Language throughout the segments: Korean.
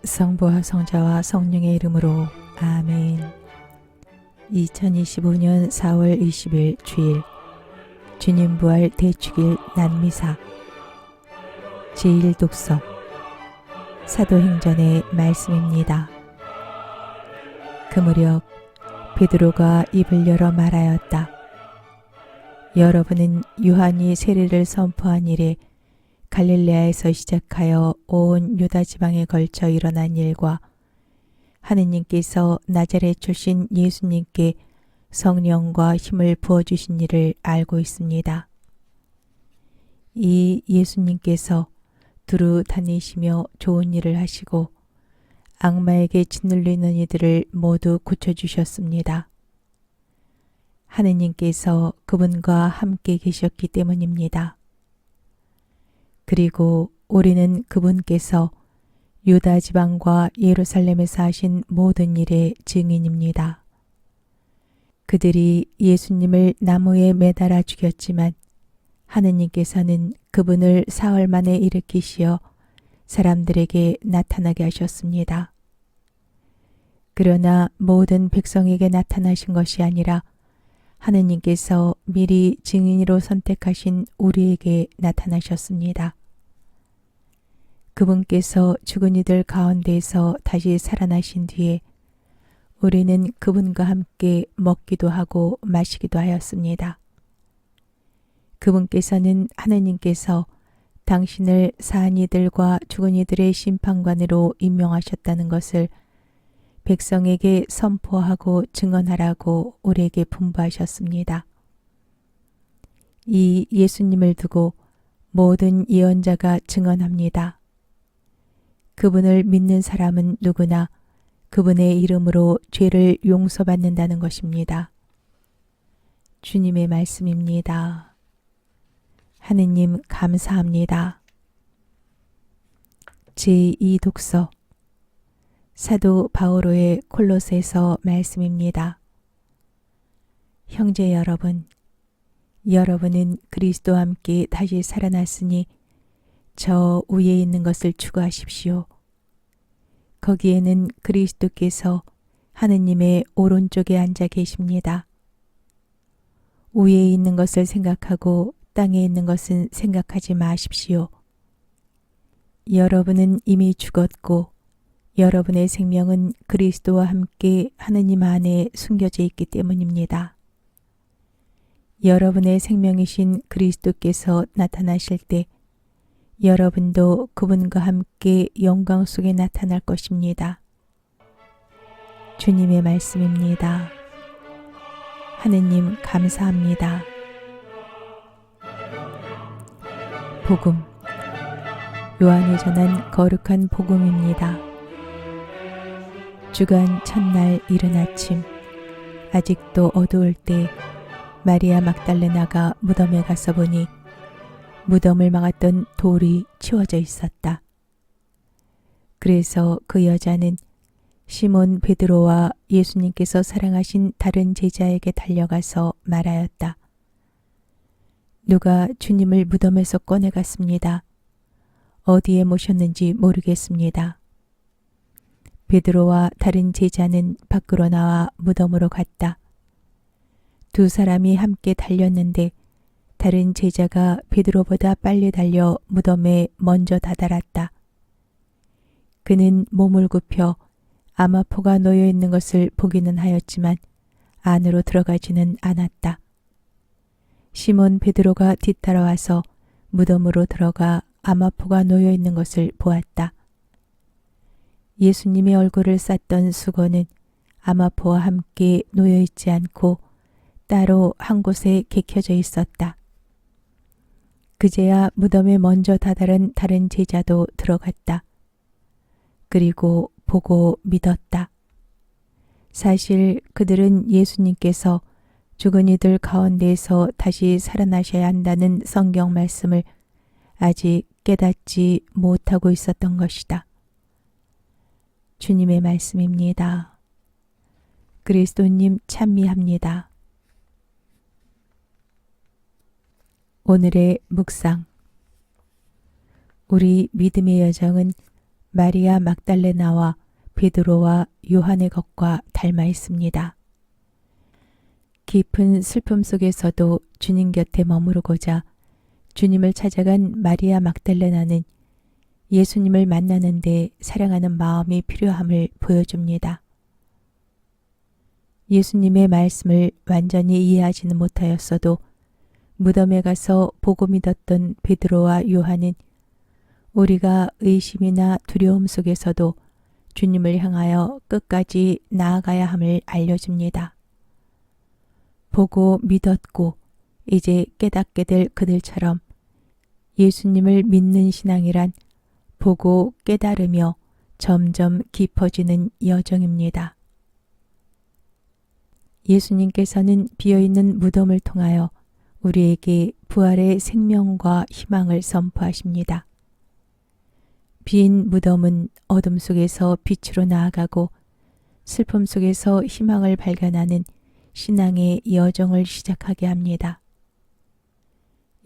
성부와 성자와 성령의 이름으로 아멘. 2025년 4월 20일 주일 주님 부활 대축일 난미사 제1독서 사도행전의 말씀입니다. 그 무렵 베드로가 입을 열어 말하였다. 여러분은 요한이 세례를 선포한 이래 갈릴레아에서 시작하여 온 유다 지방에 걸쳐 일어난 일과 하느님께서 나자렛 출신 예수님께 성령과 힘을 부어주신 일을 알고 있습니다. 이 예수님께서 두루 다니시며 좋은 일을 하시고 악마에게 짓눌리는 이들을 모두 고쳐주셨습니다. 하느님께서 그분과 함께 계셨기 때문입니다. 그리고 우리는 그분께서 유다 지방과 예루살렘에서 하신 모든 일의 증인입니다. 그들이 예수님을 나무에 매달아 죽였지만 하느님께서는 그분을 사흘 만에 일으키시어 사람들에게 나타나게 하셨습니다. 그러나 모든 백성에게 나타나신 것이 아니라 하느님께서 미리 증인으로 선택하신 우리에게 나타나셨습니다. 그분께서 죽은 이들 가운데에서 다시 살아나신 뒤에 우리는 그분과 함께 먹기도 하고 마시기도 하였습니다. 그분께서는 하느님께서 당신을 산 이들과 죽은 이들의 심판관으로 임명하셨다는 것을 백성에게 선포하고 증언하라고 우리에게 분부하셨습니다. 이 예수님을 두고 모든 예언자가 증언합니다. 그분을 믿는 사람은 누구나 그분의 이름으로 죄를 용서받는다는 것입니다. 주님의 말씀입니다. 하느님 감사합니다. 제2독서 사도 바오로의 콜로새서 말씀입니다. 형제 여러분, 여러분은 그리스도와 함께 다시 살아났으니 저 위에 있는 것을 추구하십시오. 거기에는 그리스도께서 하느님의 오른쪽에 앉아 계십니다. 위에 있는 것을 생각하고 땅에 있는 것은 생각하지 마십시오. 여러분은 이미 죽었고 여러분의 생명은 그리스도와 함께 하느님 안에 숨겨져 있기 때문입니다. 여러분의 생명이신 그리스도께서 나타나실 때 여러분도 그분과 함께 영광 속에 나타날 것입니다. 주님의 말씀입니다. 하느님 감사합니다. 복음 요한이 전한 거룩한 복음입니다. 주간 첫날 이른 아침 아직도 어두울 때 마리아 막달레나가 무덤에 가서 보니 무덤을 막았던 돌이 치워져 있었다. 그래서 그 여자는 시몬 베드로와 예수님께서 사랑하신 다른 제자에게 달려가서 말하였다. 누가 주님을 무덤에서 꺼내갔습니다. 어디에 모셨는지 모르겠습니다. 베드로와 다른 제자는 밖으로 나와 무덤으로 갔다. 두 사람이 함께 달렸는데 다른 제자가 베드로보다 빨리 달려 무덤에 먼저 다다랐다. 그는 몸을 굽혀 아마포가 놓여 있는 것을 보기는 하였지만 안으로 들어가지는 않았다. 시몬 베드로가 뒤따라와서 무덤으로 들어가 아마포가 놓여 있는 것을 보았다. 예수님의 얼굴을 쌌던 수건은 아마포와 함께 놓여 있지 않고 따로 한 곳에 개켜져 있었다. 그제야 무덤에 먼저 다다른 다른 제자도 들어갔다. 그리고 보고 믿었다. 사실 그들은 예수님께서 죽은 이들 가운데에서 다시 살아나셔야 한다는 성경 말씀을 아직 깨닫지 못하고 있었던 것이다. 주님의 말씀입니다. 그리스도님 찬미합니다. 오늘의 묵상. 우리 믿음의 여정은 마리아 막달레나와 베드로와 요한의 것과 닮아 있습니다. 깊은 슬픔 속에서도 주님 곁에 머무르고자 주님을 찾아간 마리아 막달레나는 예수님을 만나는데 사랑하는 마음이 필요함을 보여줍니다. 예수님의 말씀을 완전히 이해하지는 못하였어도 무덤에 가서 보고 믿었던 베드로와 요한은 우리가 의심이나 두려움 속에서도 주님을 향하여 끝까지 나아가야 함을 알려줍니다. 보고 믿었고 이제 깨닫게 될 그들처럼 예수님을 믿는 신앙이란 보고 깨달으며 점점 깊어지는 여정입니다. 예수님께서는 비어있는 무덤을 통하여 우리에게 부활의 생명과 희망을 선포하십니다. 빈 무덤은 어둠 속에서 빛으로 나아가고 슬픔 속에서 희망을 발견하는 신앙의 여정을 시작하게 합니다.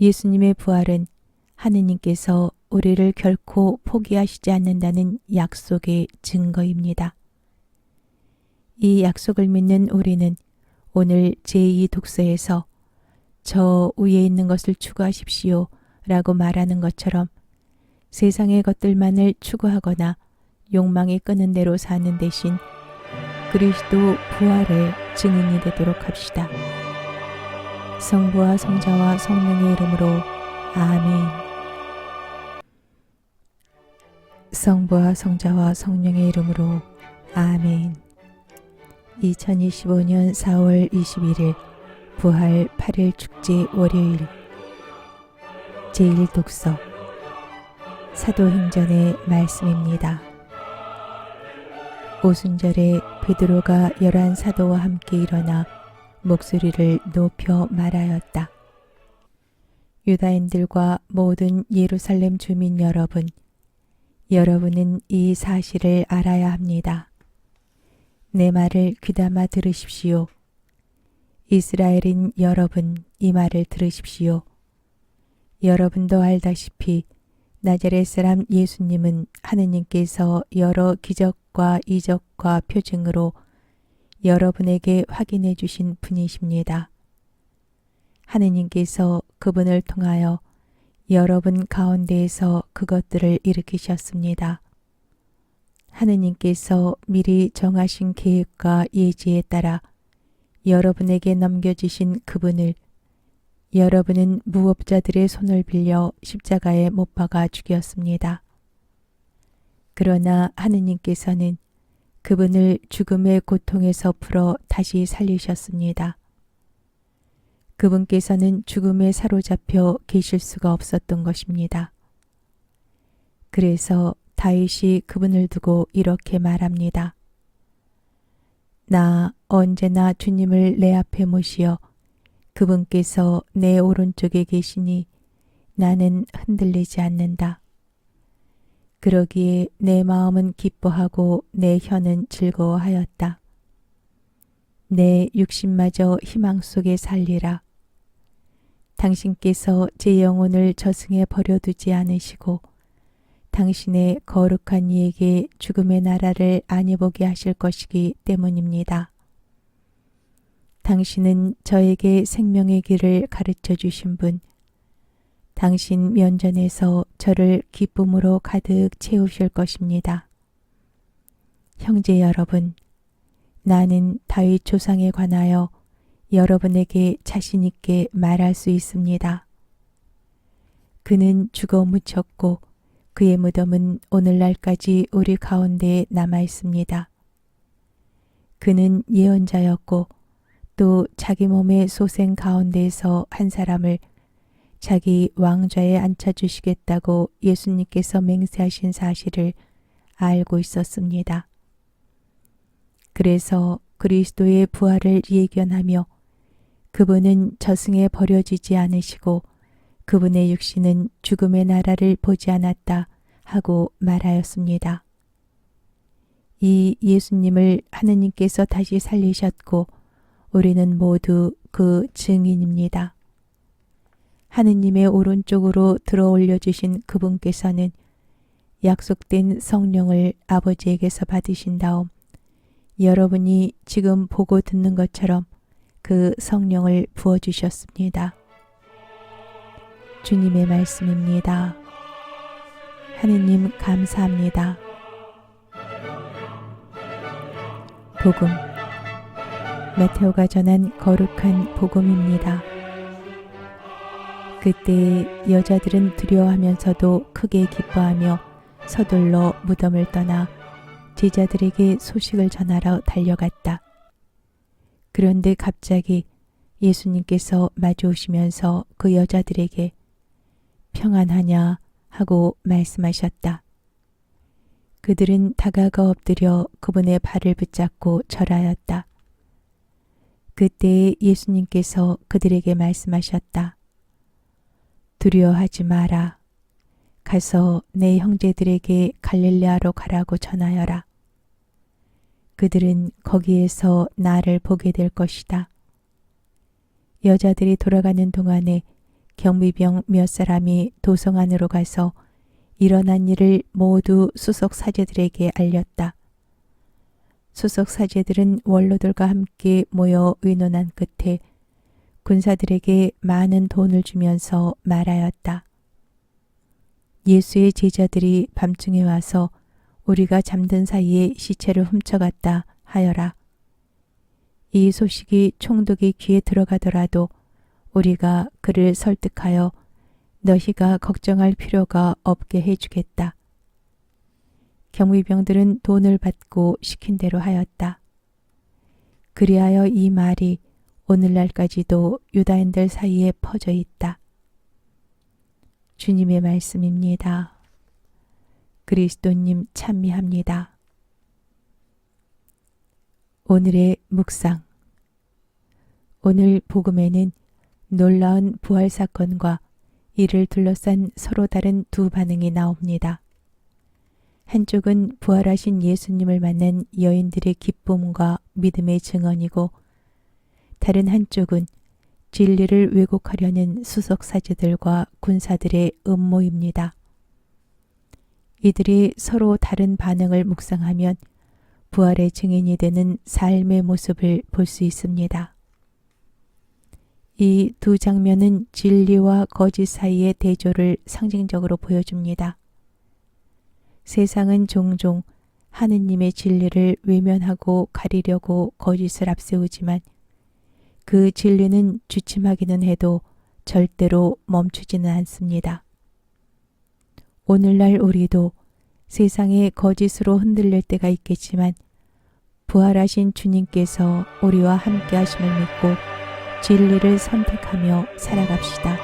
예수님의 부활은 하느님께서 우리를 결코 포기하시지 않는다는 약속의 증거입니다. 이 약속을 믿는 우리는 오늘 제2 독서에서 저 위에 있는 것을 추구하십시오 라고 말하는 것처럼 세상의 것들만을 추구하거나 욕망이 끄는 대로 사는 대신 그리스도 부활의 증인이 되도록 합시다. 성부와 성자와 성령의 이름으로 아멘. 성부와 성자와 성령의 이름으로 아멘. 2025년 4월 21일 부활 8일 축제 월요일 제1독서 사도행전의 말씀입니다. 오순절에 베드로가 11사도와 함께 일어나 목소리를 높여 말하였다. 유다인들과 모든 예루살렘 주민 여러분, 여러분은 이 사실을 알아야 합니다. 내 말을 귀담아 들으십시오. 이스라엘인 여러분, 이 말을 들으십시오. 여러분도 알다시피 나자렛 사람 예수님은 하느님께서 여러 기적과 이적과 표징으로 여러분에게 확인해 주신 분이십니다. 하느님께서 그분을 통하여 여러분 가운데에서 그것들을 일으키셨습니다. 하느님께서 미리 정하신 계획과 예지에 따라 여러분에게 넘겨주신 그분을 여러분은 무법자들의 손을 빌려 십자가에 못 박아 죽였습니다. 그러나 하느님께서는 그분을 죽음의 고통에서 풀어 다시 살리셨습니다. 그분께서는 죽음에 사로잡혀 계실 수가 없었던 것입니다. 그래서 다윗이 그분을 두고 이렇게 말합니다. 나 언제나 주님을 내 앞에 모시어 그분께서 내 오른쪽에 계시니 나는 흔들리지 않는다. 그러기에 내 마음은 기뻐하고 내 혀는 즐거워하였다. 내 육신마저 희망 속에 살리라. 당신께서 제 영혼을 저승에 버려두지 않으시고 당신의 거룩한 이에게 죽음의 나라를 아니보게 하실 것이기 때문입니다. 당신은 저에게 생명의 길을 가르쳐 주신 분, 당신 면전에서 저를 기쁨으로 가득 채우실 것입니다. 형제 여러분, 나는 다윗 조상에 관하여 여러분에게 자신 있게 말할 수 있습니다. 그는 죽어 묻혔고 그의 무덤은 오늘날까지 우리 가운데에 남아 있습니다. 그는 예언자였고 또 자기 몸의 소생 가운데에서 한 사람을 자기 왕좌에 앉혀주시겠다고 예수님께서 맹세하신 사실을 알고 있었습니다. 그래서 그리스도의 부활을 예견하며 그분은 저승에 버려지지 않으시고 그분의 육신은 죽음의 나라를 보지 않았다 하고 말하였습니다. 이 예수님을 하느님께서 다시 살리셨고 우리는 모두 그 증인입니다. 하느님의 오른쪽으로 들어올려 주신 그분께서는 약속된 성령을 아버지에게서 받으신 다음 여러분이 지금 보고 듣는 것처럼 그 성령을 부어주셨습니다. 주님의 말씀입니다. 하느님 감사합니다. 복음 마테오가 전한 거룩한 복음입니다. 그때 여자들은 두려워하면서도 크게 기뻐하며 서둘러 무덤을 떠나 제자들에게 소식을 전하러 달려갔다. 그런데 갑자기 예수님께서 마주오시면서 그 여자들에게 평안하냐 하고 말씀하셨다. 그들은 다가가 엎드려 그분의 발을 붙잡고 절하였다. 그때 예수님께서 그들에게 말씀하셨다. 두려워하지 마라. 가서 내 형제들에게 갈릴레아로 가라고 전하여라. 그들은 거기에서 나를 보게 될 것이다. 여자들이 돌아가는 동안에 경비병 몇 사람이 도성 안으로 가서 일어난 일을 모두 수석 사제들에게 알렸다. 수석 사제들은 원로들과 함께 모여 의논한 끝에 군사들에게 많은 돈을 주면서 말하였다. 예수의 제자들이 밤중에 와서 우리가 잠든 사이에 시체를 훔쳐갔다 하여라. 이 소식이 총독의 귀에 들어가더라도 우리가 그를 설득하여 너희가 걱정할 필요가 없게 해주겠다. 경비병들은 돈을 받고 시킨 대로 하였다. 그리하여 이 말이 오늘날까지도 유다인들 사이에 퍼져 있다. 주님의 말씀입니다. 그리스도님 찬미합니다. 오늘의 묵상. 오늘 복음에는 놀라운 부활 사건과 이를 둘러싼 서로 다른 두 반응이 나옵니다. 한쪽은 부활하신 예수님을 만난 여인들의 기쁨과 믿음의 증언이고 다른 한쪽은 진리를 왜곡하려는 수석 사제들과 군사들의 음모입니다. 이들이 서로 다른 반응을 묵상하면 부활의 증인이 되는 삶의 모습을 볼 수 있습니다. 이 두 장면은 진리와 거짓 사이의 대조를 상징적으로 보여줍니다. 세상은 종종 하느님의 진리를 외면하고 가리려고 거짓을 앞세우지만 그 진리는 주춤하기는 해도 절대로 멈추지는 않습니다. 오늘날 우리도 세상의 거짓으로 흔들릴 때가 있겠지만 부활하신 주님께서 우리와 함께 하심을 믿고 진리를 선택하며 살아갑시다.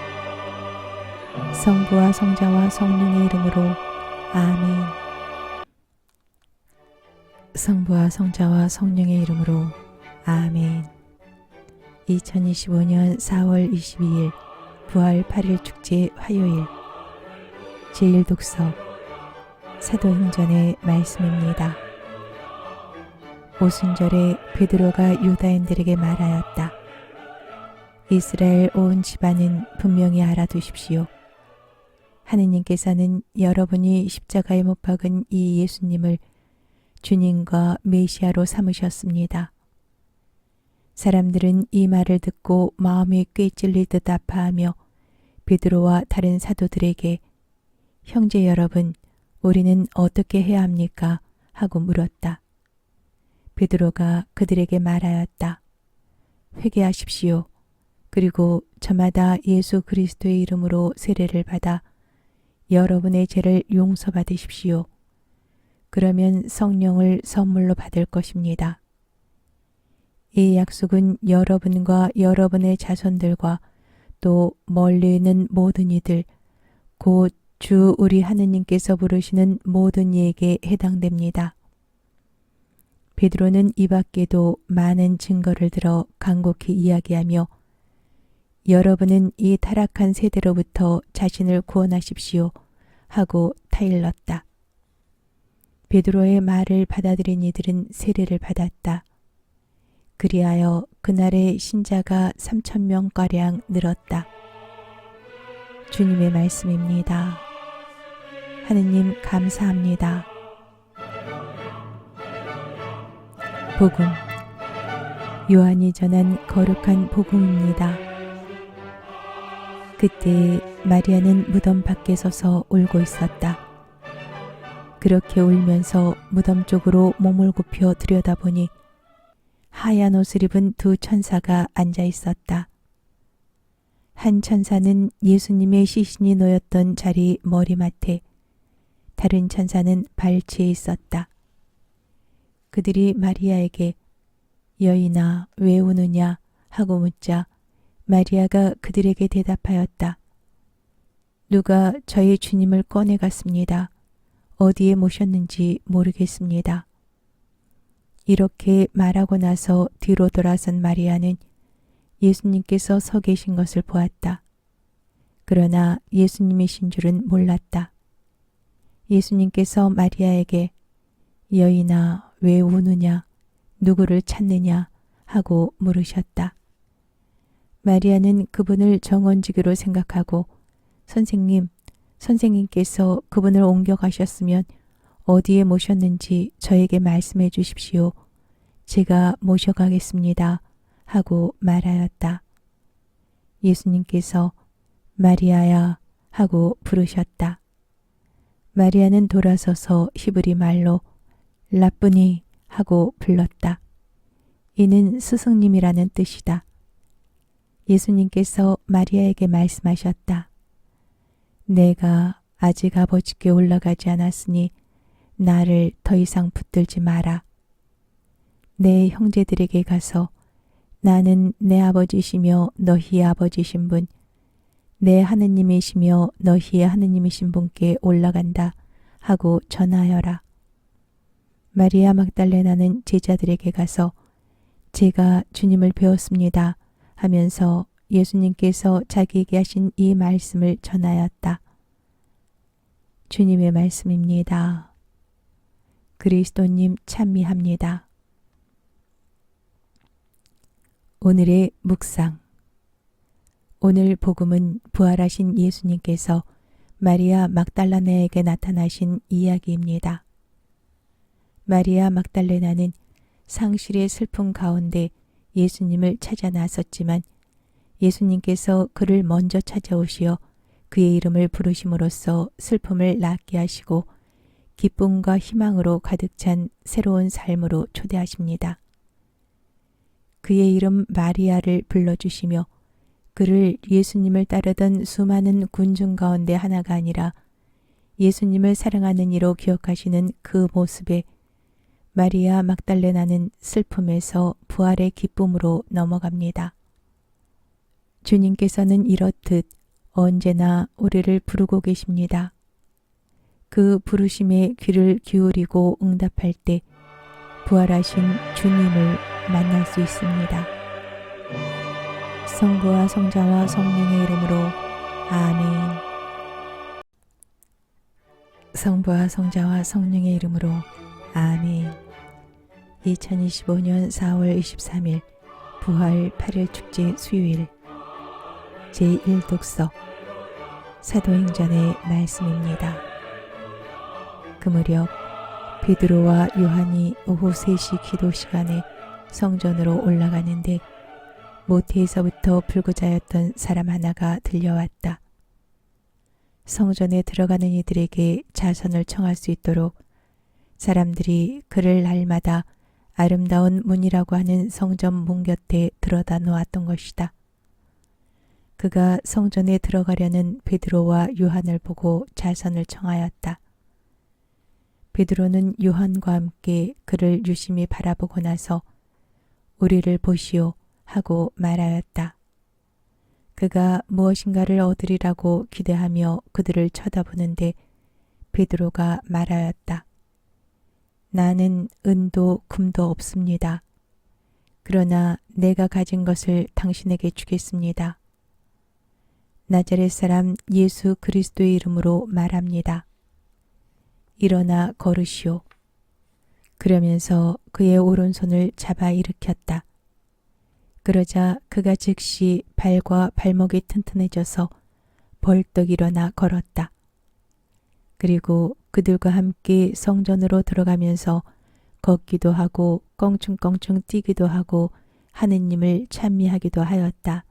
성부와 성자와 성령의 이름으로 아멘. 성부와 성자와 성령의 이름으로 아멘. 2025년 4월 22일 부활 8일 축제 화요일 제1 독서 사도행전의 말씀입니다. 오순절에 베드로가 유다인들에게 말하였다. 이스라엘 온 집안은 분명히 알아두십시오. 하느님께서는 여러분이 십자가에 못 박은 이 예수님을 주님과 메시아로 삼으셨습니다. 사람들은 이 말을 듣고 마음이 꽤 찔릴 듯 아파하며 베드로와 다른 사도들에게 형제 여러분, 우리는 어떻게 해야 합니까? 하고 물었다. 베드로가 그들에게 말하였다. 회개하십시오. 그리고 저마다 예수 그리스도의 이름으로 세례를 받아 여러분의 죄를 용서받으십시오. 그러면 성령을 선물로 받을 것입니다. 이 약속은 여러분과 여러분의 자손들과 또 멀리 있는 모든 이들, 곧 주 우리 하느님께서 부르시는 모든 이에게 해당됩니다. 베드로는 이 밖에도 많은 증거를 들어 간곡히 이야기하며 여러분은 이 타락한 세대로부터 자신을 구원하십시오 하고 타일렀다. 베드로의 말을 받아들인 이들은 세례를 받았다. 그리하여 그날의 신자가 3,000명가량 늘었다. 주님의 말씀입니다. 하느님 감사합니다. 복음, 요한이 전한 거룩한 복음입니다. 그때 마리아는 무덤 밖에 서서 울고 있었다. 그렇게 울면서 무덤 쪽으로 몸을 굽혀 들여다보니 하얀 옷을 입은 두 천사가 앉아 있었다. 한 천사는 예수님의 시신이 놓였던 자리 머리맡에, 다른 천사는 발치에 있었다. 그들이 마리아에게 여인아 왜 우느냐 하고 묻자 마리아가 그들에게 대답하였다. 누가 저희 주님을 꺼내갔습니다. 어디에 모셨는지 모르겠습니다. 이렇게 말하고 나서 뒤로 돌아선 마리아는 예수님께서 서 계신 것을 보았다. 그러나 예수님이신 줄은 몰랐다. 예수님께서 마리아에게 여인아 왜 우느냐 누구를 찾느냐 하고 물으셨다. 마리아는 그분을 정원지기로 생각하고 선생님께서 그분을 옮겨가셨으면 어디에 모셨는지 저에게 말씀해 주십시오. 제가 모셔가겠습니다. 하고 말하였다. 예수님께서 마리아야 하고 부르셨다. 마리아는 돌아서서 히브리 말로 라쁘니 하고 불렀다. 이는 스승님이라는 뜻이다. 예수님께서 마리아에게 말씀하셨다. 내가 아직 아버지께 올라가지 않았으니 나를 더 이상 붙들지 마라. 내 형제들에게 가서 나는 내 아버지시며 너희의 아버지신 분, 내 하느님이시며 너희의 하느님이신 분께 올라간다 하고 전하여라. 마리아 막달레나는 제자들에게 가서 제가 주님을 배웠습니다 하면서 예수님께서 자기에게 하신 이 말씀을 전하였다. 주님의 말씀입니다. 그리스도님 찬미합니다. 오늘의 묵상. 오늘 복음은 부활하신 예수님께서 마리아 막달레나에게 나타나신 이야기입니다. 마리아 막달레나는 상실의 슬픔 가운데 예수님을 찾아 나섰지만 예수님께서 그를 먼저 찾아오시어 그의 이름을 부르심으로써 슬픔을 낫게 하시고 기쁨과 희망으로 가득 찬 새로운 삶으로 초대하십니다. 그의 이름 마리아를 불러주시며 그를 예수님을 따르던 수많은 군중 가운데 하나가 아니라 예수님을 사랑하는 이로 기억하시는 그 모습에 마리아 막달레나는 슬픔에서 부활의 기쁨으로 넘어갑니다. 주님께서는 이렇듯 언제나 우리를 부르고 계십니다. 그 부르심에 귀를 기울이고 응답할 때 부활하신 주님을 만날 수 있습니다. 성부와 성자와 성령의 이름으로 아멘. 성부와 성자와 성령의 이름으로 아멘. 2025년 4월 23일 부활 8일 축제 수요일 제1독서 사도행전의 말씀입니다. 그 무렵 베드로와 요한이 오후 3시 기도 시간에 성전으로 올라가는데 모태에서부터 불구자였던 사람 하나가 들려왔다. 성전에 들어가는 이들에게 자선을 청할 수 있도록 사람들이 그를 날마다 아름다운 문이라고 하는 성전 문 곁에 들어다 놓았던 것이다. 그가 성전에 들어가려는 베드로와 요한을 보고 자선을 청하였다. 베드로는 요한과 함께 그를 유심히 바라보고 나서 우리를 보시오 하고 말하였다. 그가 무엇인가를 얻으리라고 기대하며 그들을 쳐다보는데 베드로가 말하였다. 나는 은도 금도 없습니다. 그러나 내가 가진 것을 당신에게 주겠습니다. 나자렛 사람 예수 그리스도의 이름으로 말합니다. 일어나 걸으시오. 그러면서 그의 오른손을 잡아 일으켰다. 그러자 그가 즉시 발과 발목이 튼튼해져서 벌떡 일어나 걸었다. 그리고 그들과 함께 성전으로 들어가면서 걷기도 하고 껑충껑충 뛰기도 하고 하느님을 찬미하기도 하였다.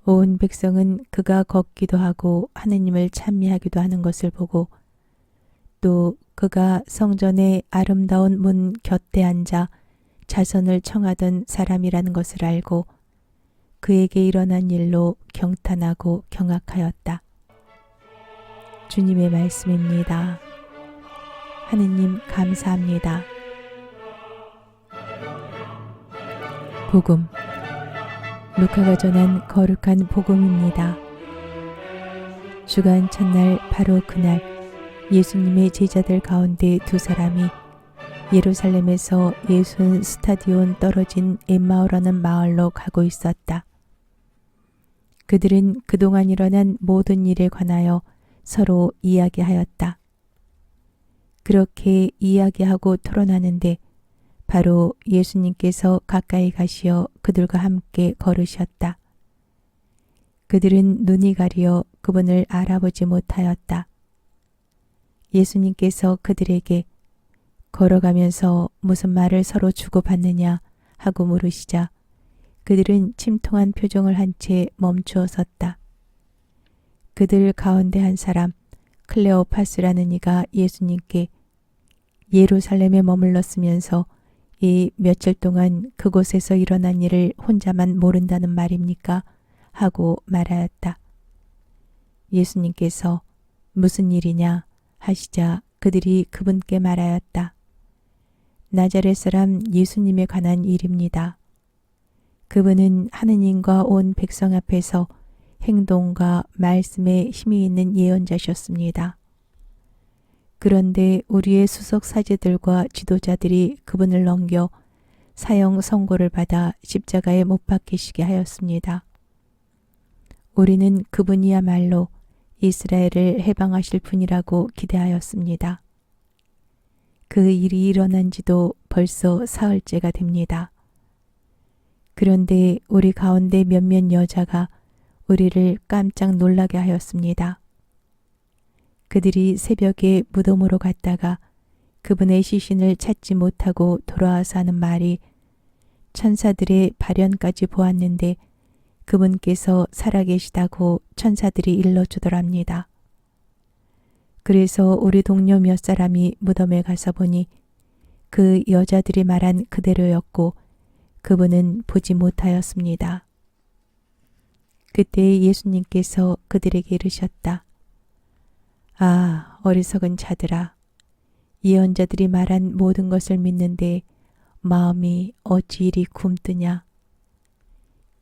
온 백성은 그가 걷기도 하고 하느님을 찬미하기도 하는 것을 보고 또 그가 성전의 아름다운 문 곁에 앉아 자선을 청하던 사람이라는 것을 알고 그에게 일어난 일로 경탄하고 경악하였다. 주님의 말씀입니다. 하느님 감사합니다. 복음 루카가 전한 거룩한 복음입니다. 주간 첫날 바로 그날 예수님의 제자들 가운데 두 사람이 예루살렘에서 예순 스타디온 떨어진 엠마오라는 마을로 가고 있었다. 그들은 그동안 일어난 모든 일에 관하여 서로 이야기하였다. 그렇게 이야기하고 토론하는데 바로 예수님께서 가까이 가시어 그들과 함께 걸으셨다. 그들은 눈이 가리어 그분을 알아보지 못하였다. 예수님께서 그들에게 걸어가면서 무슨 말을 서로 주고받느냐 하고 물으시자 그들은 침통한 표정을 한 채 멈추어 섰다. 그들 가운데 한 사람 클레오파스라는 이가 예수님께 예루살렘에 머물렀으면서 이 며칠 동안 그곳에서 일어난 일을 혼자만 모른다는 말입니까? 하고 말하였다. 예수님께서 무슨 일이냐 하시자 그들이 그분께 말하였다. 나자렛 사람 예수님에 관한 일입니다. 그분은 하느님과 온 백성 앞에서 행동과 말씀에 힘이 있는 예언자셨습니다. 그런데 우리의 수석 사제들과 지도자들이 그분을 넘겨 사형 선고를 받아 십자가에 못 박히시게 하였습니다. 우리는 그분이야말로 이스라엘을 해방하실 분이라고 기대하였습니다. 그 일이 일어난 지도 벌써 사흘째가 됩니다. 그런데 우리 가운데 몇몇 여자가 우리를 깜짝 놀라게 하였습니다. 그들이 새벽에 무덤으로 갔다가 그분의 시신을 찾지 못하고 돌아와서 하는 말이 천사들의 발현까지 보았는데 그분께서 살아계시다고 천사들이 일러주더랍니다. 그래서 우리 동료 몇 사람이 무덤에 가서 보니 그 여자들이 말한 그대로였고 그분은 보지 못하였습니다. 그때 예수님께서 그들에게 이르셨다. 아, 어리석은 자들아, 예언자들이 말한 모든 것을 믿는데 마음이 어찌 이리 굼뜨냐.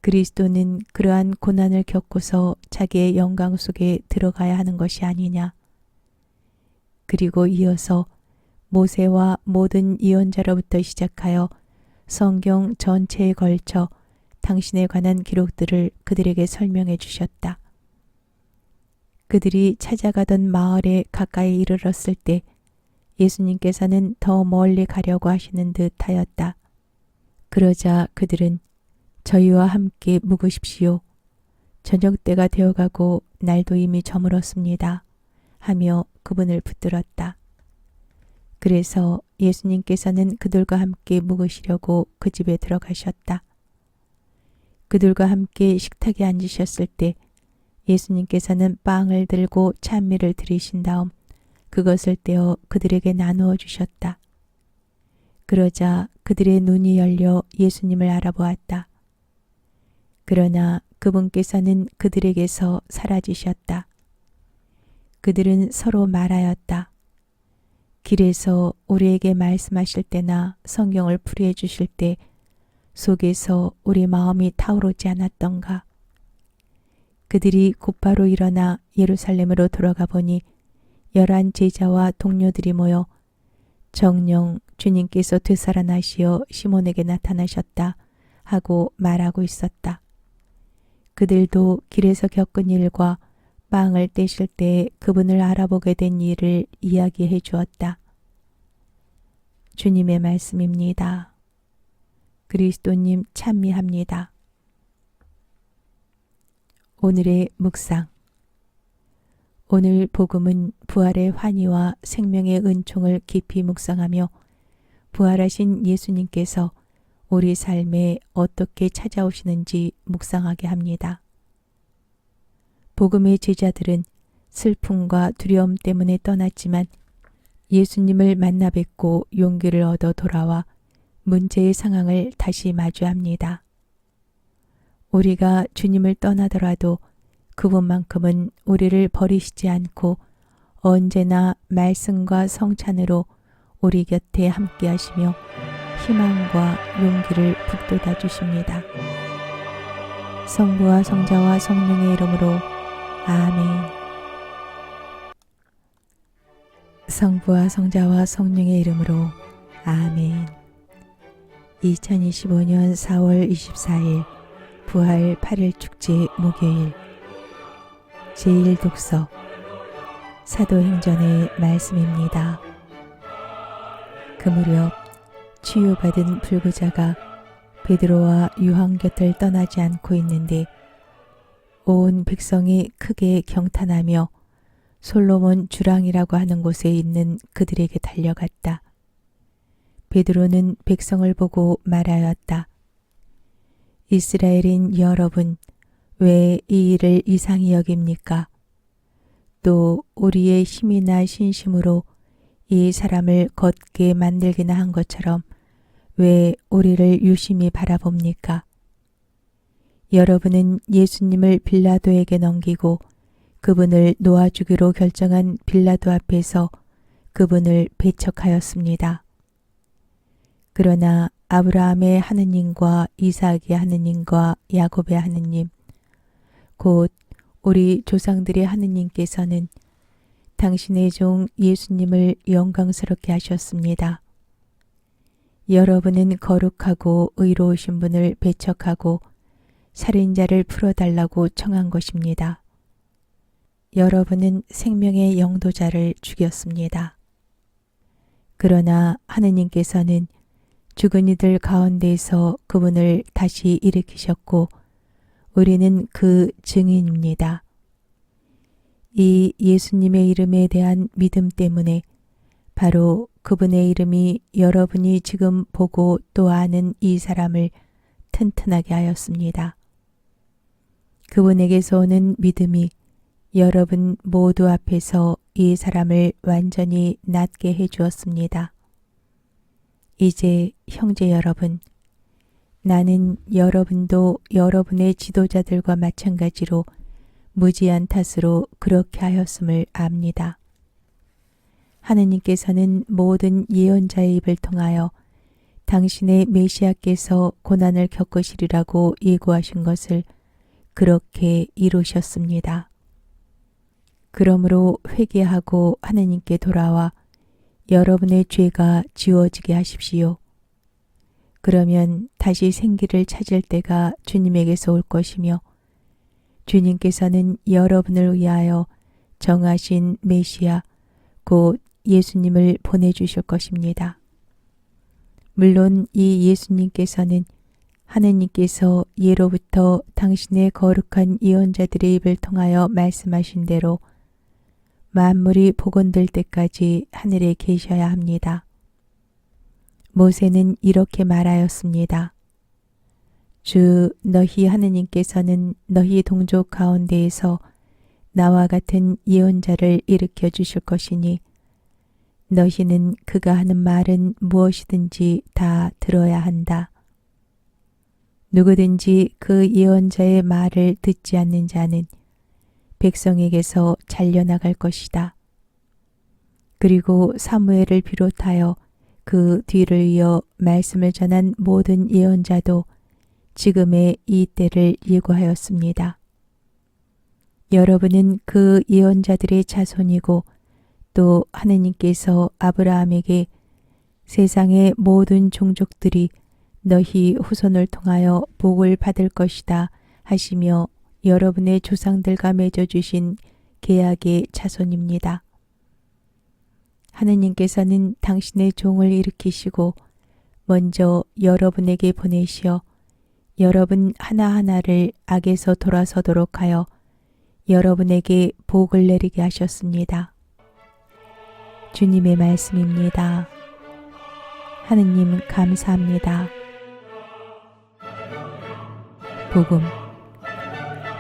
그리스도는 그러한 고난을 겪고서 자기의 영광 속에 들어가야 하는 것이 아니냐. 그리고 이어서 모세와 모든 예언자로부터 시작하여 성경 전체에 걸쳐 당신에 관한 기록들을 그들에게 설명해 주셨다. 그들이 찾아가던 마을에 가까이 이르렀을 때 예수님께서는 더 멀리 가려고 하시는 듯 하였다. 그러자 그들은 저희와 함께 묵으십시오. 저녁 때가 되어가고 날도 이미 저물었습니다. 하며 그분을 붙들었다. 그래서 예수님께서는 그들과 함께 묵으시려고 그 집에 들어가셨다. 그들과 함께 식탁에 앉으셨을 때 예수님께서는 빵을 들고 찬미를 드리신 다음 그것을 떼어 그들에게 나누어 주셨다. 그러자 그들의 눈이 열려 예수님을 알아보았다. 그러나 그분께서는 그들에게서 사라지셨다. 그들은 서로 말하였다. 길에서 우리에게 말씀하실 때나 성경을 풀이해 주실 때 속에서 우리 마음이 타오르지 않았던가. 그들이 곧바로 일어나 예루살렘으로 돌아가 보니 11 제자와 동료들이 모여 정녕 주님께서 되살아나시어 시몬에게 나타나셨다 하고 말하고 있었다. 그들도 길에서 겪은 일과 빵을 떼실 때 그분을 알아보게 된 일을 이야기해 주었다. 주님의 말씀입니다. 그리스도님 찬미합니다. 오늘의 묵상. 오늘 복음은 부활의 환희와 생명의 은총을 깊이 묵상하며 부활하신 예수님께서 우리 삶에 어떻게 찾아오시는지 묵상하게 합니다. 복음의 제자들은 슬픔과 두려움 때문에 떠났지만 예수님을 만나 뵙고 용기를 얻어 돌아와 문제의 상황을 다시 마주합니다. 우리가 주님을 떠나더라도 그분만큼은 우리를 버리시지 않고 언제나 말씀과 성찬으로 우리 곁에 함께 하시며 희망과 용기를 북돋아 주십니다. 성부와 성자와 성령의 이름으로 아멘. 성부와 성자와 성령의 이름으로 아멘. 2025년 4월 24일 부활 8일 축제 목요일 제1독서 사도행전의 말씀입니다. 그 무렵 치유받은 불구자가 베드로와 요한 곁을 떠나지 않고 있는데 온 백성이 크게 경탄하며 솔로몬 주랑이라고 하는 곳에 있는 그들에게 달려갔다. 베드로는 백성을 보고 말하였다. 이스라엘인 여러분, 왜 이 일을 이상히 여깁니까? 또 우리의 힘이나 신심으로 이 사람을 걷게 만들기나 한 것처럼 왜 우리를 유심히 바라봅니까? 여러분은 예수님을 빌라도에게 넘기고 그분을 놓아주기로 결정한 빌라도 앞에서 그분을 배척하였습니다. 그러나 아브라함의 하느님과 이삭의 하느님과 야곱의 하느님, 곧 우리 조상들의 하느님께서는 당신의 종 예수님을 영광스럽게 하셨습니다. 여러분은 거룩하고 의로우신 분을 배척하고 살인자를 풀어달라고 청한 것입니다. 여러분은 생명의 영도자를 죽였습니다. 그러나 하느님께서는 죽은 이들 가운데에서 그분을 다시 일으키셨고 우리는 그 증인입니다. 이 예수님의 이름에 대한 믿음 때문에 바로 그분의 이름이 여러분이 지금 보고 또 아는 이 사람을 튼튼하게 하였습니다. 그분에게서 오는 믿음이 여러분 모두 앞에서 이 사람을 완전히 낫게 해주었습니다. 이제 형제 여러분, 나는 여러분도 여러분의 지도자들과 마찬가지로 무지한 탓으로 그렇게 하였음을 압니다. 하느님께서는 모든 예언자의 입을 통하여 당신의 메시아께서 고난을 겪으시리라고 예고하신 것을 그렇게 이루셨습니다. 그러므로 회개하고 하느님께 돌아와 여러분의 죄가 지워지게 하십시오. 그러면 다시 생기를 찾을 때가 주님에게서 올 것이며 주님께서는 여러분을 위하여 정하신 메시아 곧 예수님을 보내주실 것입니다. 물론 이 예수님께서는 하느님께서 예로부터 당신의 거룩한 예언자들의 입을 통하여 말씀하신 대로 만물이 복원될 때까지 하늘에 계셔야 합니다. 모세는 이렇게 말하였습니다. 주 너희 하느님께서는 너희 동족 가운데에서 나와 같은 예언자를 일으켜 주실 것이니 너희는 그가 하는 말은 무엇이든지 다 들어야 한다. 누구든지 그 예언자의 말을 듣지 않는 자는 백성에게서 잘려나갈 것이다. 그리고 사무엘을 비롯하여 그 뒤를 이어 말씀을 전한 모든 예언자도 지금의 이 때를 예고하였습니다. 여러분은 그 예언자들의 자손이고 또 하느님께서 아브라함에게 세상의 모든 종족들이 너희 후손을 통하여 복을 받을 것이다 하시며 여러분의 조상들과 맺어주신 계약의 자손입니다. 하느님께서는 당신의 종을 일으키시고 먼저 여러분에게 보내시어 여러분 하나하나를 악에서 돌아서도록 하여 여러분에게 복을 내리게 하셨습니다. 주님의 말씀입니다. 하느님 감사합니다. 복음.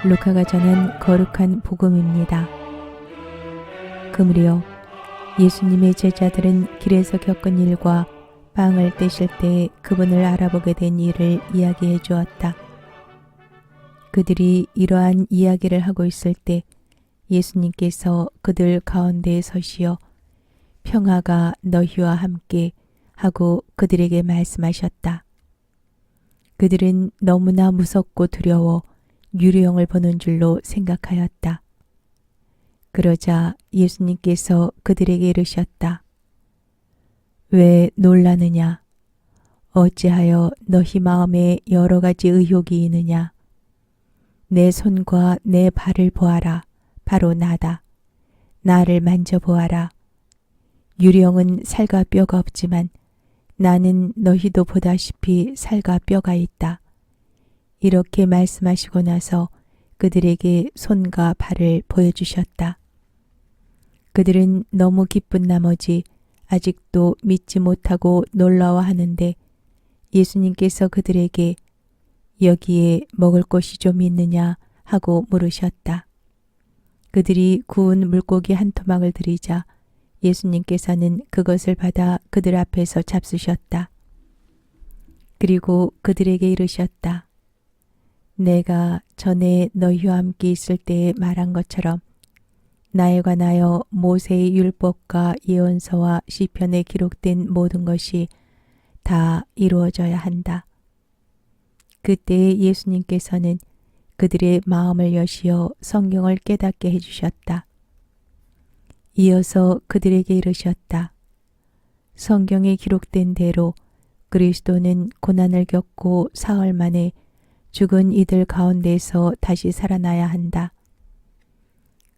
루카가 전한 거룩한 복음입니다. 그 무렵 예수님의 제자들은 길에서 겪은 일과 빵을 떼실 때 그분을 알아보게 된 일을 이야기해 주었다. 그들이 이러한 이야기를 하고 있을 때 예수님께서 그들 가운데에 서시어 평화가 너희와 함께 하고 그들에게 말씀하셨다. 그들은 너무나 무섭고 두려워 유령을 보는 줄로 생각하였다. 그러자 예수님께서 그들에게 이르셨다. 왜 놀라느냐? 어찌하여 너희 마음에 여러 가지 의혹이 있느냐? 내 손과 내 발을 보아라. 바로 나다. 나를 만져보아라. 유령은 살과 뼈가 없지만 나는 너희도 보다시피 살과 뼈가 있다. 이렇게 말씀하시고 나서 그들에게 손과 발을 보여주셨다. 그들은 너무 기쁜 나머지 아직도 믿지 못하고 놀라워하는데 예수님께서 그들에게 여기에 먹을 것이 좀 있느냐 하고 물으셨다. 그들이 구운 물고기 한 토막을 드리자 예수님께서는 그것을 받아 그들 앞에서 잡수셨다. 그리고 그들에게 이르셨다. 내가 전에 너희와 함께 있을 때에 말한 것처럼 나에 관하여 모세의 율법과 예언서와 시편에 기록된 모든 것이 다 이루어져야 한다. 그때 예수님께서는 그들의 마음을 여시어 성경을 깨닫게 해주셨다. 이어서 그들에게 이르셨다. 성경에 기록된 대로 그리스도는 고난을 겪고 사흘 만에 죽은 이들 가운데서 다시 살아나야 한다.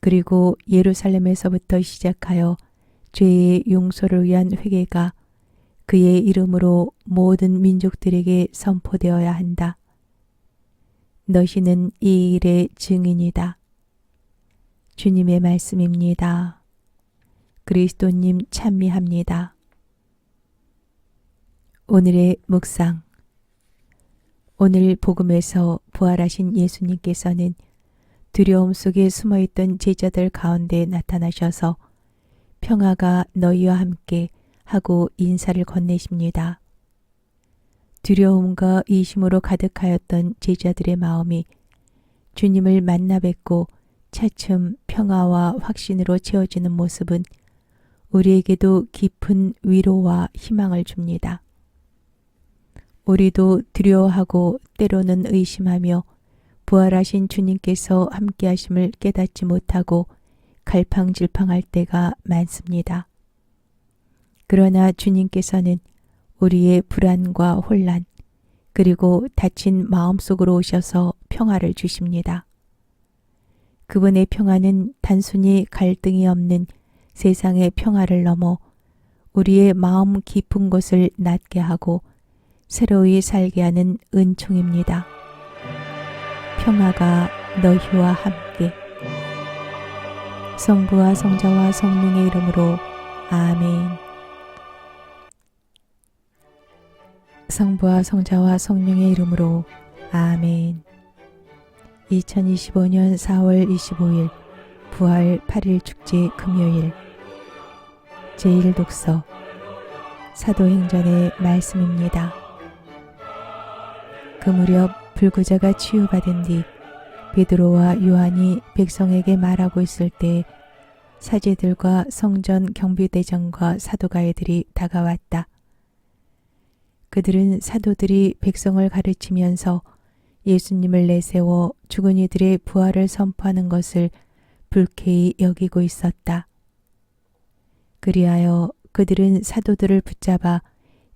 그리고 예루살렘에서부터 시작하여 죄의 용서를 위한 회개가 그의 이름으로 모든 민족들에게 선포되어야 한다. 너희는 이 일의 증인이다. 주님의 말씀입니다. 그리스도님 찬미합니다. 오늘의 묵상. 오늘 복음에서 부활하신 예수님께서는 두려움 속에 숨어있던 제자들 가운데 나타나셔서 평화가 너희와 함께 하고 인사를 건네십니다. 두려움과 의심으로 가득하였던 제자들의 마음이 주님을 만나 뵙고 차츰 평화와 확신으로 채워지는 모습은 우리에게도 깊은 위로와 희망을 줍니다. 우리도 두려워하고 때로는 의심하며 부활하신 주님께서 함께 하심을 깨닫지 못하고 갈팡질팡할 때가 많습니다. 그러나 주님께서는 우리의 불안과 혼란, 그리고 다친 마음속으로 오셔서 평화를 주십니다. 그분의 평화는 단순히 갈등이 없는 세상의 평화를 넘어 우리의 마음 깊은 곳을 낫게 하고 새로이 살게 하는 은총입니다. 평화가 너희와 함께. 성부와 성자와 성령의 이름으로 아멘. 성부와 성자와 성령의 이름으로 아멘. 2025년 4월 25일 부활 8일 축제 금요일 제1독서 사도행전의 말씀입니다. 그 무렵 불구자가 치유받은 뒤 베드로와 요한이 백성에게 말하고 있을 때 사제들과 성전 경비대장과 사도가이들이 다가왔다. 그들은 사도들이 백성을 가르치면서 예수님을 내세워 죽은 이들의 부활을 선포하는 것을 불쾌히 여기고 있었다. 그리하여 그들은 사도들을 붙잡아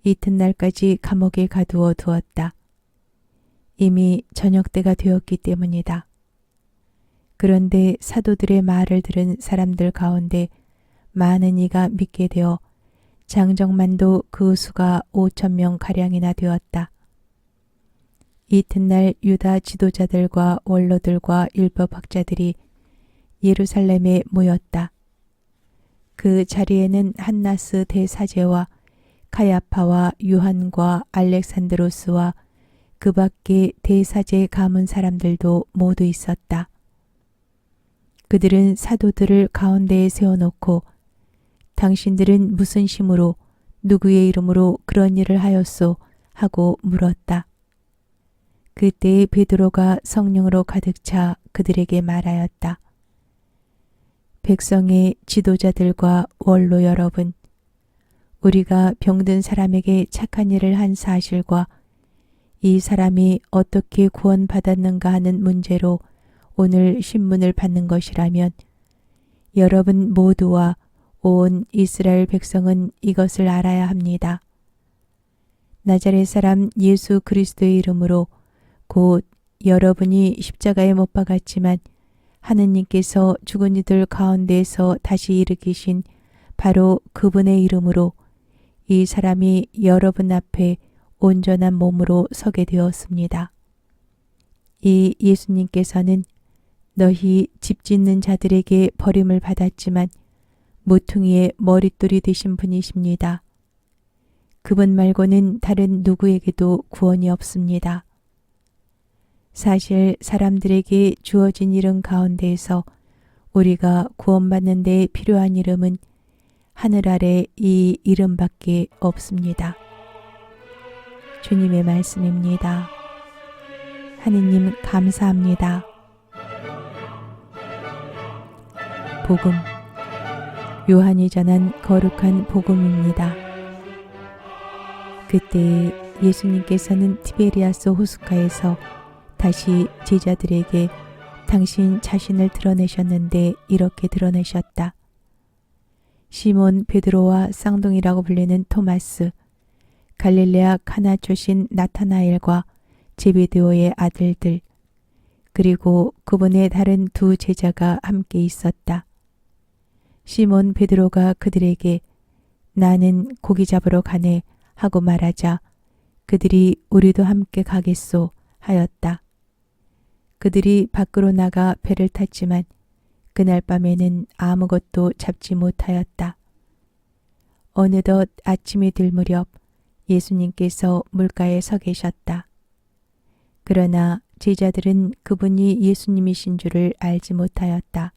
이튿날까지 감옥에 가두어 두었다. 이미 저녁때가 되었기 때문이다. 그런데 사도들의 말을 들은 사람들 가운데 많은 이가 믿게 되어 장정만도 그 수가 5,000명 가량이나 되었다. 이튿날 유다 지도자들과 원로들과 율법학자들이 예루살렘에 모였다. 그 자리에는 한나스 대사제와 카야파와 요한과 알렉산드로스와 그 밖에 대사제 가문 사람들도 모두 있었다. 그들은 사도들을 가운데에 세워놓고 당신들은 무슨 심으로 누구의 이름으로 그런 일을 하였소? 하고 물었다. 그때 베드로가 성령으로 가득 차 그들에게 말하였다. 백성의 지도자들과 원로 여러분, 우리가 병든 사람에게 착한 일을 한 사실과 이 사람이 어떻게 구원받았는가 하는 문제로 오늘 신문을 받는 것이라면 여러분 모두와 온 이스라엘 백성은 이것을 알아야 합니다. 나자렛 사람 예수 그리스도의 이름으로 곧 여러분이 십자가에 못 박았지만 하느님께서 죽은 이들 가운데에서 다시 일으키신 바로 그분의 이름으로 이 사람이 여러분 앞에 온전한 몸으로 서게 되었습니다. 이 예수님께서는 너희 집 짓는 자들에게 버림을 받았지만 모퉁이의 머릿돌이 되신 분이십니다. 그분 말고는 다른 누구에게도 구원이 없습니다. 사실 사람들에게 주어진 이름 가운데에서 우리가 구원받는 데 필요한 이름은 하늘 아래 이 이름밖에 없습니다. 주님의 말씀입니다. 하느님 감사합니다. 복음, 요한이 전한 거룩한 복음입니다. 그때 예수님께서는 티베리아스 호숫가에서 다시 제자들에게 당신 자신을 드러내셨는데 이렇게 드러내셨다. 시몬 베드로와 쌍둥이라고 불리는 토마스, 갈릴레아 카나 출신 나타나엘과 제베데오의 아들들, 그리고 그분의 다른 두 제자가 함께 있었다. 시몬 베드로가 그들에게 나는 고기 잡으러 가네 하고 말하자 그들이 우리도 함께 가겠소 하였다. 그들이 밖으로 나가 배를 탔지만 그날 밤에는 아무것도 잡지 못하였다. 어느덧 아침이 들 무렵 예수님께서 물가에 서 계셨다. 그러나 제자들은 그분이 예수님이신 줄을 알지 못하였다.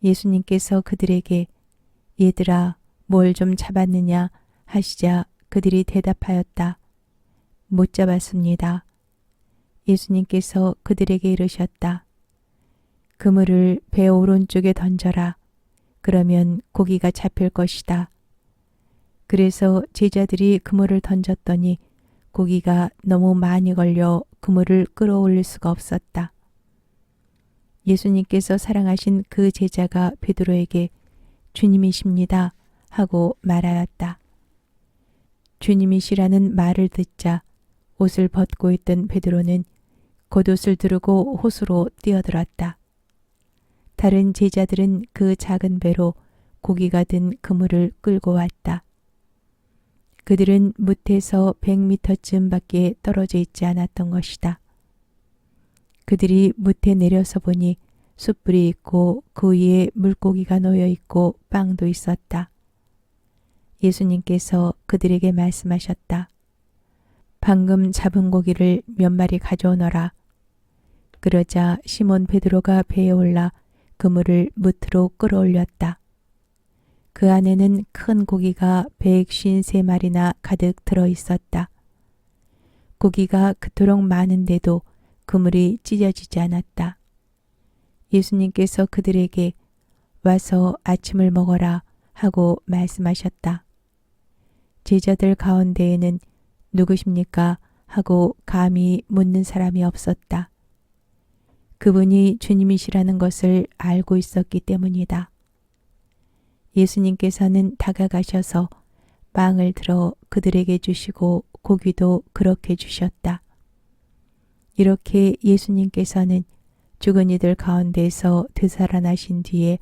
예수님께서 그들에게 얘들아 뭘 좀 잡았느냐 하시자 그들이 대답하였다. 못 잡았습니다. 예수님께서 그들에게 이르셨다. 그물을 배 오른쪽에 던져라. 그러면 고기가 잡힐 것이다. 그래서 제자들이 그물을 던졌더니 고기가 너무 많이 걸려 그물을 끌어올릴 수가 없었다. 예수님께서 사랑하신 그 제자가 베드로에게 주님이십니다 하고 말하였다. 주님이시라는 말을 듣자 옷을 벗고 있던 베드로는 겉옷을 두르고 호수로 뛰어들었다. 다른 제자들은 그 작은 배로 고기가 든 그물을 끌고 왔다. 그들은 무태에서 100m쯤밖에 떨어져 있지 않았던 것이다. 그들이 무태 내려서 보니 숯불이 있고 그 위에 물고기가 놓여 있고 빵도 있었다. 예수님께서 그들에게 말씀하셨다. 방금 잡은 고기를 몇 마리 가져오너라. 그러자 시몬 베드로가 배에 올라 그물을 무트로 끌어올렸다. 그 안에는 큰 고기가 153마리나 가득 들어 있었다. 고기가 그토록 많은데도 그물이 찢어지지 않았다. 예수님께서 그들에게 와서 아침을 먹어라 하고 말씀하셨다. 제자들 가운데에는 누구십니까? 하고 감히 묻는 사람이 없었다. 그분이 주님이시라는 것을 알고 있었기 때문이다. 예수님께서는 다가가셔서 빵을 들어 그들에게 주시고 고기도 그렇게 주셨다. 이렇게 예수님께서는 죽은 이들 가운데서 되살아나신 뒤에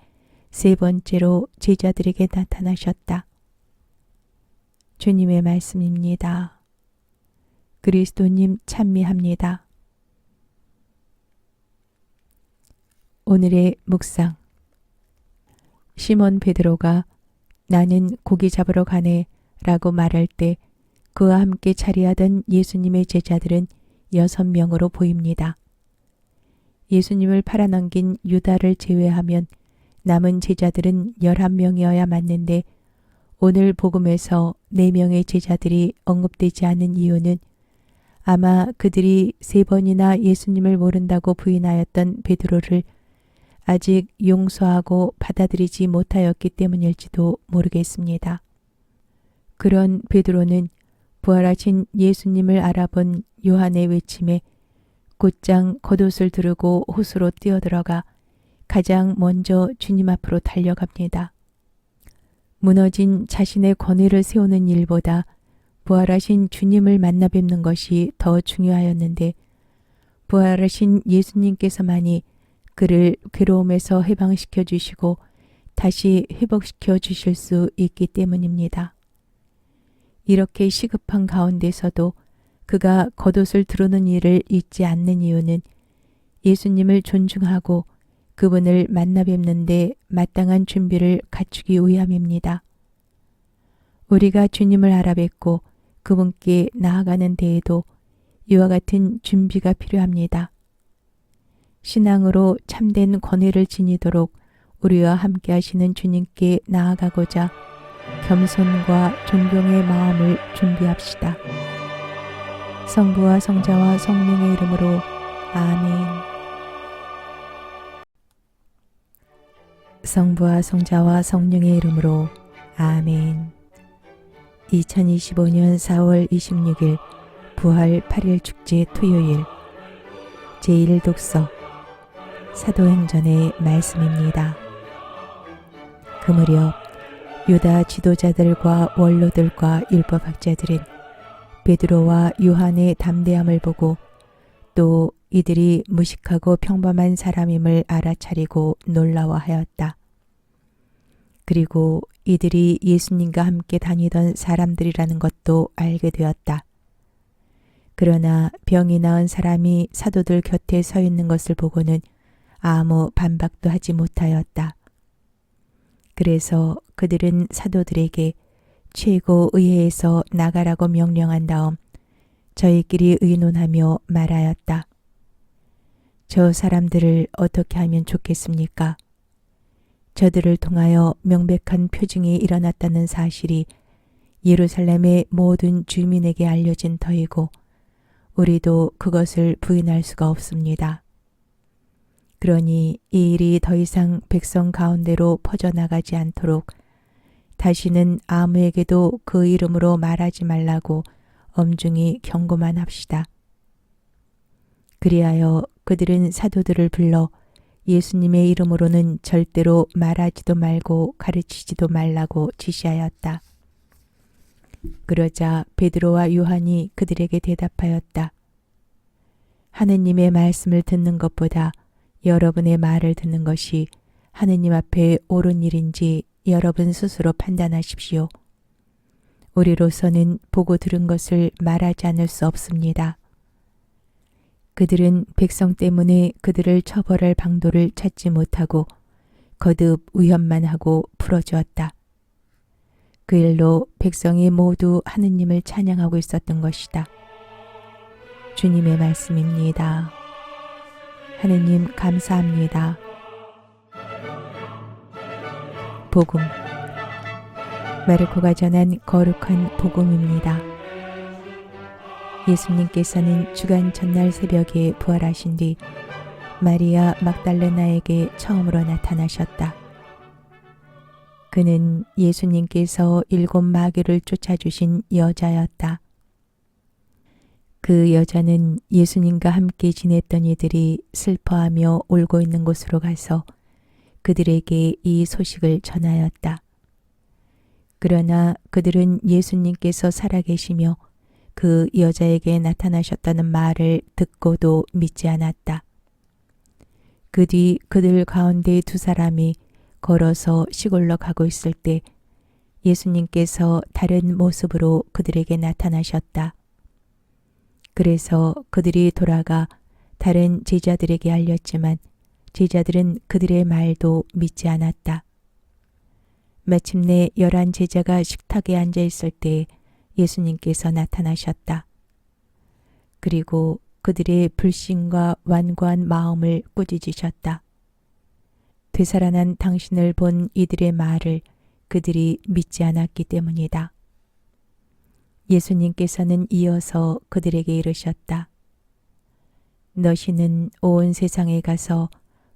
세 번째로 제자들에게 나타나셨다. 주님의 말씀입니다. 그리스도님 찬미합니다. 오늘의 묵상. 시몬 베드로가 나는 고기 잡으러 가네 라고 말할 때 그와 함께 자리하던 예수님의 제자들은 6명으로 보입니다. 예수님을 팔아넘긴 유다를 제외하면 남은 제자들은 11명이어야 맞는데 오늘 복음에서 4명의 제자들이 언급되지 않은 이유는 아마 그들이 3번이나 예수님을 모른다고 부인하였던 베드로를 아직 용서하고 받아들이지 못하였기 때문일지도 모르겠습니다. 그런 베드로는 부활하신 예수님을 알아본 요한의 외침에 곧장 겉옷을 두르고 호수로 뛰어들어가 가장 먼저 주님 앞으로 달려갑니다. 무너진 자신의 권위를 세우는 일보다 부활하신 주님을 만나 뵙는 것이 더 중요하였는데 부활하신 예수님께서만이 그를 괴로움에서 해방시켜 주시고 다시 회복시켜 주실 수 있기 때문입니다. 이렇게 시급한 가운데서도 그가 겉옷을 두르는 일을 잊지 않는 이유는 예수님을 존중하고 그분을 만나 뵙는데 마땅한 준비를 갖추기 위함입니다. 우리가 주님을 알아뵙고 그분께 나아가는 데에도 이와 같은 준비가 필요합니다. 신앙으로 참된 권위를 지니도록 우리와 함께 하시는 주님께 나아가고자 겸손과 존경의 마음을 준비합시다. 성부와 성자와 성령의 이름으로 아멘. 성부와 성자와 성령의 이름으로 아멘. 2025년 4월 26일 부활 8일 축제 토요일 제1독서 사도행전의 말씀입니다. 그 무렵 유다 지도자들과 원로들과 율법학자들은 베드로와 요한의 담대함을 보고 또 이들이 무식하고 평범한 사람임을 알아차리고 놀라워하였다. 그리고 이들이 예수님과 함께 다니던 사람들이라는 것도 알게 되었다. 그러나 병이 나은 사람이 사도들 곁에 서 있는 것을 보고는 아무 반박도 하지 못하였다. 그래서 그들은 사도들에게 최고 의회에서 나가라고 명령한 다음 저희끼리 의논하며 말하였다. 저 사람들을 어떻게 하면 좋겠습니까? 저들을 통하여 명백한 표징이 일어났다는 사실이 예루살렘의 모든 주민에게 알려진 터이고 우리도 그것을 부인할 수가 없습니다. 그러니 이 일이 더 이상 백성 가운데로 퍼져나가지 않도록 다시는 아무에게도 그 이름으로 말하지 말라고 엄중히 경고만 합시다. 그리하여 그들은 사도들을 불러 예수님의 이름으로는 절대로 말하지도 말고 가르치지도 말라고 지시하였다. 그러자 베드로와 요한이 그들에게 대답하였다. 하느님의 말씀을 듣는 것보다 여러분의 말을 듣는 것이 하느님 앞에 옳은 일인지 여러분 스스로 판단하십시오. 우리로서는 보고 들은 것을 말하지 않을 수 없습니다. 그들은 백성 때문에 그들을 처벌할 방도를 찾지 못하고 거듭 위협만 하고 풀어주었다. 그 일로 백성이 모두 하느님을 찬양하고 있었던 것이다. 주님의 말씀입니다. 하느님 감사합니다. 복음 마르코가 전한 거룩한 복음입니다. 예수님께서는 주간 전날 새벽에 부활하신 뒤 마리아 막달레나에게 처음으로 나타나셨다. 그는 예수님께서 7 마귀를 쫓아주신 여자였다. 그 여자는 예수님과 함께 지냈던 이들이 슬퍼하며 울고 있는 곳으로 가서 그들에게 이 소식을 전하였다. 그러나 그들은 예수님께서 살아계시며 그 여자에게 나타나셨다는 말을 듣고도 믿지 않았다. 그 뒤 그들 가운데 2 사람이 걸어서 시골로 가고 있을 때 예수님께서 다른 모습으로 그들에게 나타나셨다. 그래서 그들이 돌아가 다른 제자들에게 알렸지만 제자들은 그들의 말도 믿지 않았다. 마침내 11 제자가 식탁에 앉아 있을 때 예수님께서 나타나셨다. 그리고 그들의 불신과 완고한 마음을 꾸짖으셨다. 되살아난 당신을 본 이들의 말을 그들이 믿지 않았기 때문이다. 예수님께서는 이어서 그들에게 이르셨다. 너희는 온 세상에 가서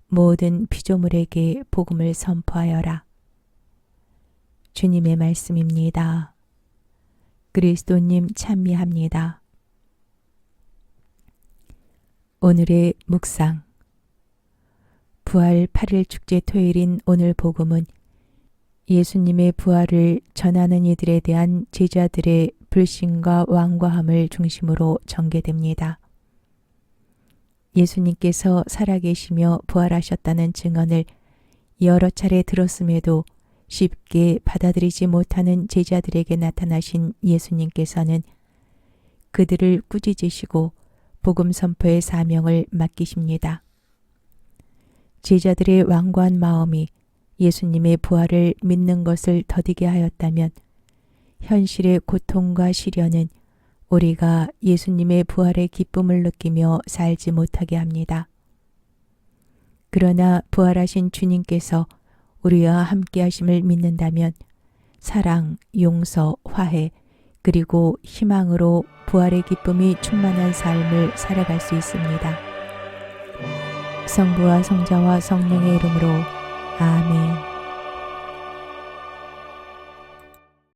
모든 피조물에게 복음을 선포하여라. 주님의 말씀입니다. 그리스도님 찬미합니다. 오늘의 묵상. 부활 8일 축제 토요일인 오늘 복음은 예수님의 부활을 전하는 이들에 대한 제자들의 불신과 완고함을 중심으로 전개됩니다. 예수님께서 살아계시며 부활하셨다는 증언을 여러 차례 들었음에도 쉽게 받아들이지 못하는 제자들에게 나타나신 예수님께서는 그들을 꾸짖으시고 복음 선포의 사명을 맡기십니다. 제자들의 완고한 마음이 예수님의 부활을 믿는 것을 더디게 하였다면 현실의 고통과 시련은 우리가 예수님의 부활의 기쁨을 느끼며 살지 못하게 합니다. 그러나 부활하신 주님께서 우리와 함께 하심을 믿는다면 사랑, 용서, 화해, 그리고 희망으로 부활의 기쁨이 충만한 삶을 살아갈 수 있습니다. 성부와 성자와 성령의 이름으로 아멘.